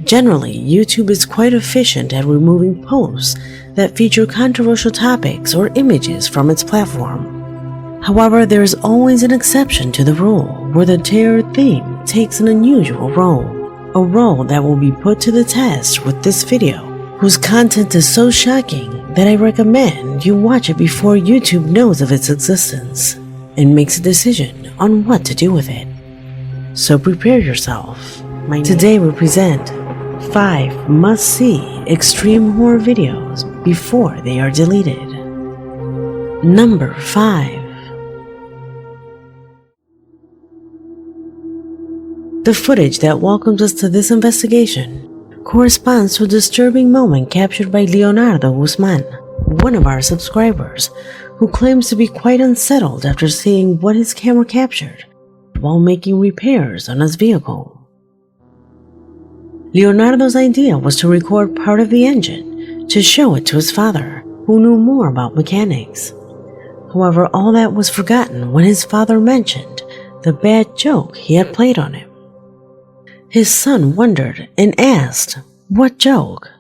Generally, YouTube is quite efficient at removing posts that feature controversial topics or images from its platform. However, there is always an exception to the rule where the terror theme takes an unusual role, a role that will be put to the test with this video, whose content is so shocking that I recommend you watch it before YouTube knows of its existence and makes a decision on what to do with it. So prepare yourself. Today we present 5 must-see extreme horror videos before they are deleted. Number 5. The footage that welcomes us to this investigation corresponds to a disturbing moment captured by Leonardo Guzman, one of our subscribers, who claims to be quite unsettled after seeing what his camera captured while making repairs on his vehicle. Leonardo's idea was to record part of the engine to show it to his father, who knew more about mechanics. However, all that was forgotten when his father mentioned the bad joke he had played on him. His son wondered and asked, "What joke?"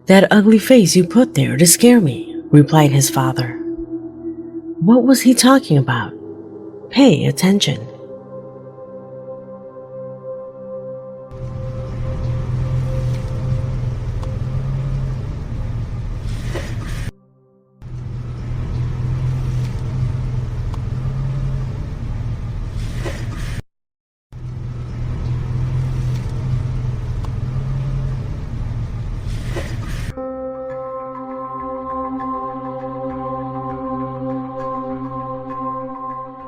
"That ugly face you put there to scare me," replied his father. What was he talking about? Pay attention.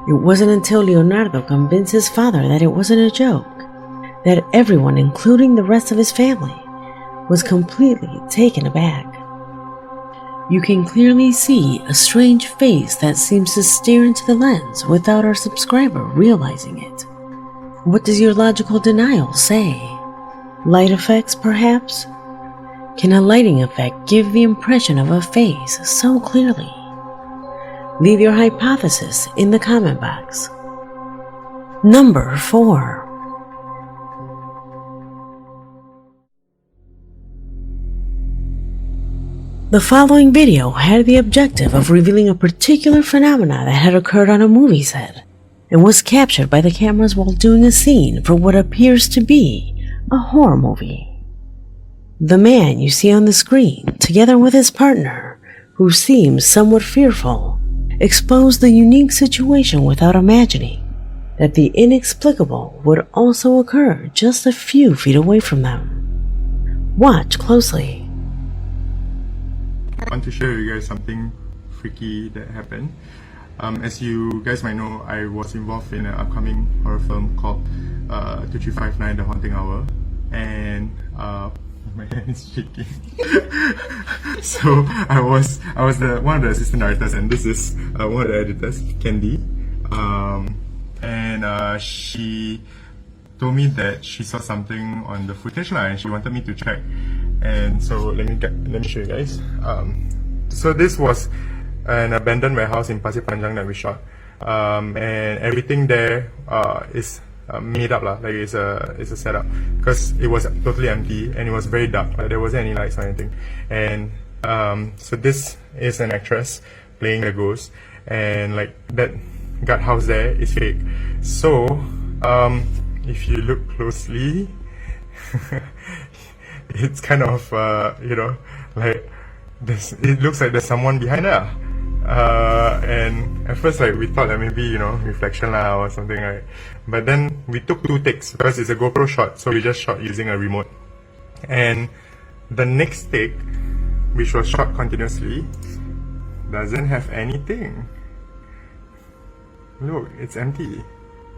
It wasn't until Leonardo convinced his father that it wasn't a joke, that everyone, including the rest of his family, was completely taken aback. You can clearly see a strange face that seems to stare into the lens without our subscriber realizing it. What does your logical denial say? Light effects, perhaps? Can a lighting effect give the impression of a face so clearly? Leave your hypothesis in the comment box. Number 4. The following video had the objective of revealing a particular phenomena that had occurred on a movie set and was captured by the cameras while doing a scene for what appears to be a horror movie. The man you see on the screen, together with his partner, who seems somewhat fearful, exposed the unique situation without imagining that the inexplicable would also occur just a few feet away from them. Watch closely. I want to share with you guys something freaky that happened. As you guys might know, I was involved in an upcoming horror film called 2359 The Haunting Hour, and my hand is shaking. So I was one of the assistant directors, and this is one of the editors, Candy. She told me that she saw something on the footage and she wanted me to check. And so let me show you guys. So this was an abandoned warehouse in Pasir Panjang that we shot, and everything there is made up lah, like it's a setup, because it was totally empty and it was very dark, like there wasn't any lights or anything. And so this is an actress playing the ghost, and like that guardhouse there is fake. So if you look closely, it's kind of like this, it looks like there's someone behind her. And at first, like, we thought that maybe, reflection lah or something, right? But then we took 2 takes because it's a GoPro shot, so we just shot using a remote. And the next take, which was shot continuously, doesn't have anything. Look, it's empty.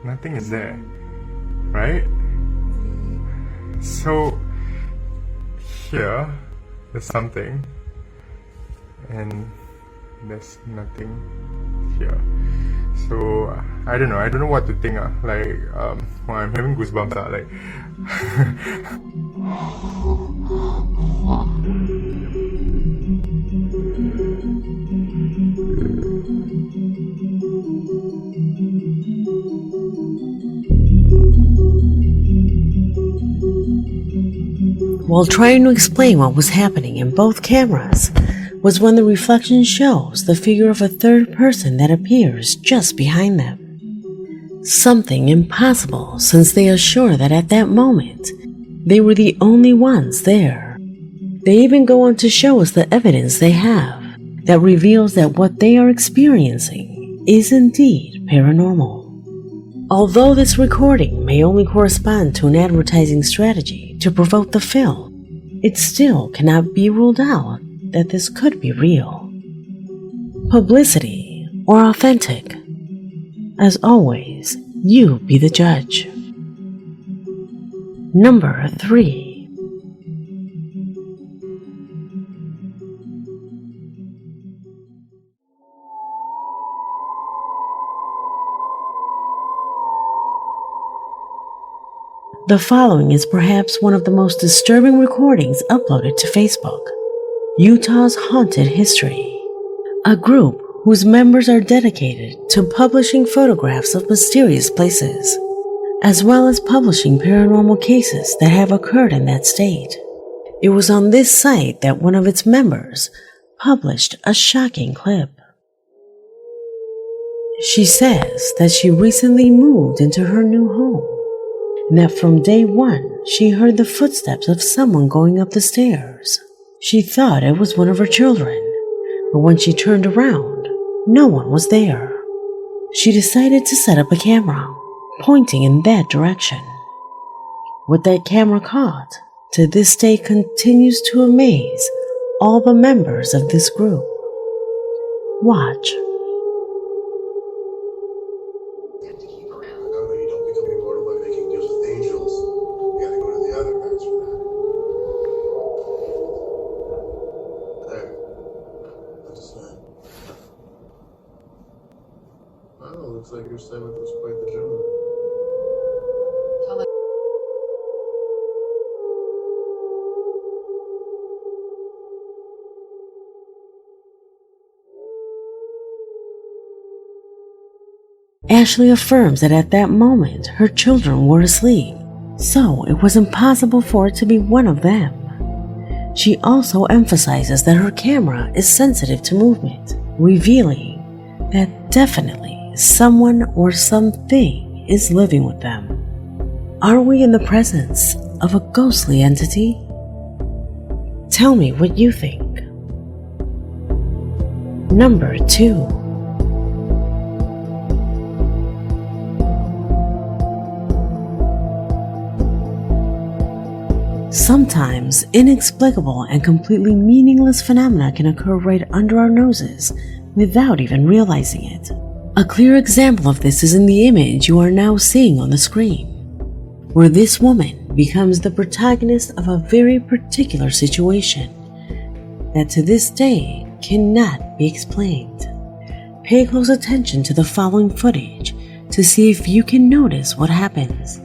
Nothing is there, right? So here, there's something, and there's nothing here. So I don't know what to think. Like well, I'm having goosebumps. Like while trying to explain what was happening in both cameras was when the reflection shows the figure of a third person that appears just behind them. Something impossible, since they assure that at that moment, they were the only ones there. They even go on to show us the evidence they have that reveals that what they are experiencing is indeed paranormal. Although this recording may only correspond to an advertising strategy to promote the film, it still cannot be ruled out that this could be real. Publicity or authentic? As always, you be the judge. Number 3. The following is perhaps one of the most disturbing recordings uploaded to Facebook. Utah's Haunted History, a group whose members are dedicated to publishing photographs of mysterious places, as well as publishing paranormal cases that have occurred in that state. It was on this site that one of its members published a shocking clip. She says that she recently moved into her new home, and that from day one she heard the footsteps of someone going up the stairs. She thought it was one of her children, but when she turned around, no one was there. She decided to set up a camera, pointing in that direction. What that camera caught, to this day continues to amaze all the members of this group. Watch. Looks like your stomach was quite the gentleman. Ashley affirms that at that moment her children were asleep, so it was impossible for it to be one of them. She also emphasizes that her camera is sensitive to movement, revealing that definitely someone or something is living with them. Are we in the presence of a ghostly entity? Tell me what you think. Number 2. Sometimes inexplicable and completely meaningless phenomena can occur right under our noses without even realizing it. A clear example of this is in the image you are now seeing on the screen, where this woman becomes the protagonist of a very particular situation that to this day cannot be explained. Pay close attention to the following footage to see if you can notice what happens.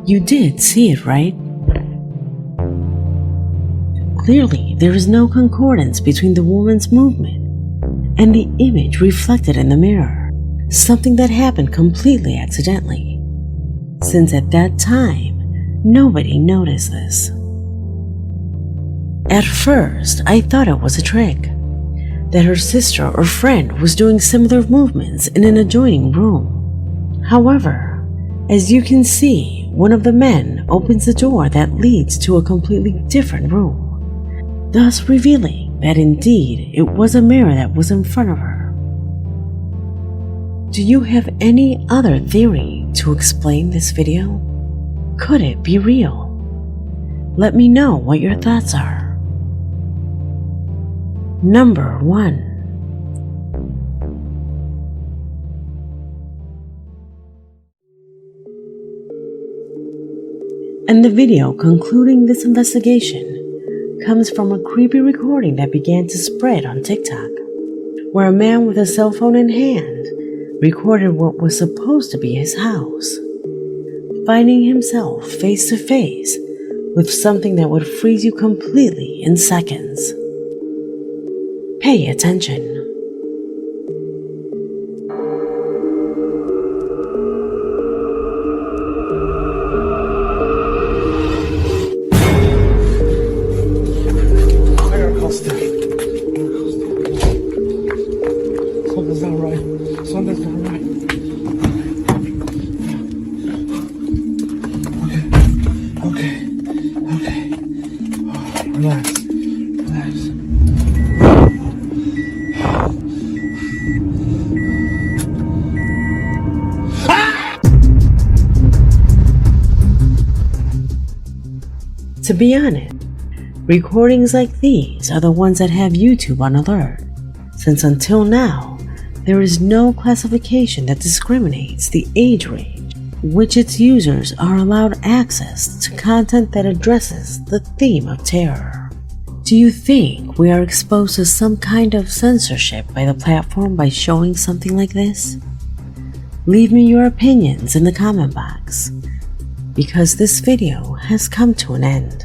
You did see it, right? Clearly, there is no concordance between the woman's movement and the image reflected in the mirror, something that happened completely accidentally, since at that time, nobody noticed this. At first, I thought it was a trick, that her sister or friend was doing similar movements in an adjoining room. However, as you can see, one of the men opens the door that leads to a completely different room, thus revealing that indeed it was a mirror that was in front of her. Do you have any other theory to explain this video? Could it be real? Let me know what your thoughts are. Number 1. And the video concluding this investigation comes from a creepy recording that began to spread on TikTok, where a man with a cell phone in hand recorded what was supposed to be his house, finding himself face to face with something that would freeze you completely in seconds. Pay attention. Something's not right. Something's not right. Okay. Relax. To be honest, recordings like these are the ones that have YouTube on alert, since until now, there is no classification that discriminates the age range which its users are allowed access to content that addresses the theme of terror. Do you think we are exposed to some kind of censorship by the platform by showing something like this? Leave me your opinions in the comment box, because this video has come to an end.